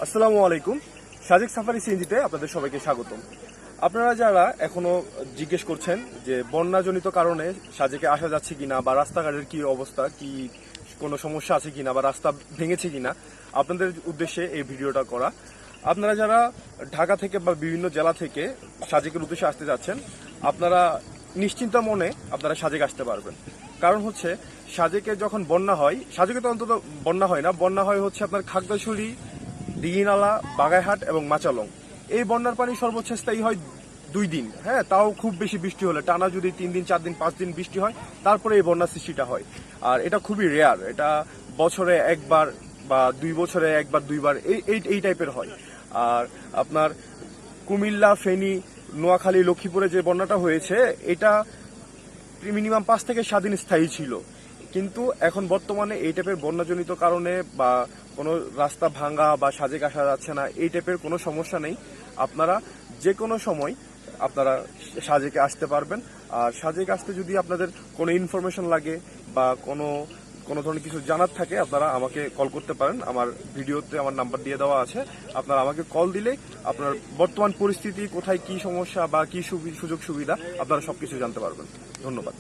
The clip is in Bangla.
আসসালামু আলাইকুম। সাজেক সাফারি সিএনজিতে আপনাদের সবাইকে স্বাগতম। আপনারা যারা এখনো জিজ্ঞেস করছেন যে বন্যাজনিত কারণে সাজেকে আসা যাচ্ছে কিনা বা রাস্তাঘাটের কি অবস্থা, কি কোনো সমস্যা আছে কিনা বা রাস্তা ভেঙেছে কিনা, আপনাদের উদ্দেশ্যে এই ভিডিওটা করা। আপনারা যারা ঢাকা থেকে বা বিভিন্ন জেলা থেকে সাজেকের উদ্দেশ্যে আসতে যাচ্ছেন, আপনারা নিশ্চিন্ত মনে আপনারা সাজেক আসতে পারবেন। কারণ হচ্ছে সাজেকে যখন বন্যা হয়, সাজেকে তো অন্তত বন্যা হয় না, বন্যা হয় হচ্ছে আপনার খাগড়াছড়ি, দিঘিনালা, বাগাইহাট এবং মাচালং। এই বন্যার পানি সর্বোচ্চ স্থায়ী হয় 2 দিন। হ্যাঁ, তাও খুব বেশি বৃষ্টি হলে, টানা যদি 3 দিন 4 দিন 5 দিন বৃষ্টি হয়, তারপরে এই বন্যার সৃষ্টিটা হয়। আর এটা খুবই রেয়ার, এটা বছরে একবার বা 2 বছরে একবার 2বার এই টাইপের হয়। আর আপনার কুমিল্লা, ফেনী, নোয়াখালী, লক্ষ্মীপুরে যে বন্যাটা হয়েছে, এটা মিনিমাম 5 থেকে 7 দিন স্থায়ী ছিল। কিন্তু এখন বর্তমানে এই টাইপের বন্যাজনিত কারণে বা কোনো রাস্তা ভাঙা বা সাজেক আসা যাচ্ছে না, এই টাইপের কোনো সমস্যা নেই। আপনারা যে কোনো সময় আপনারা সাজেকে আসতে পারবেন। আর সাজেক আসতে যদি আপনাদের কোনো ইনফরমেশন লাগে বা কোনো কোনো ধরনের কিছু জানার থাকে, আপনারা আমাকে কল করতে পারেন। আমার ভিডিওতে আমার নাম্বার দিয়ে দেওয়া আছে। আপনারা আমাকে কল দিলে আপনার বর্তমান পরিস্থিতি, কোথায় কি সমস্যা বা কি সুযোগ সুবিধা, আপনারা সবকিছু জানতে পারবেন। ধন্যবাদ।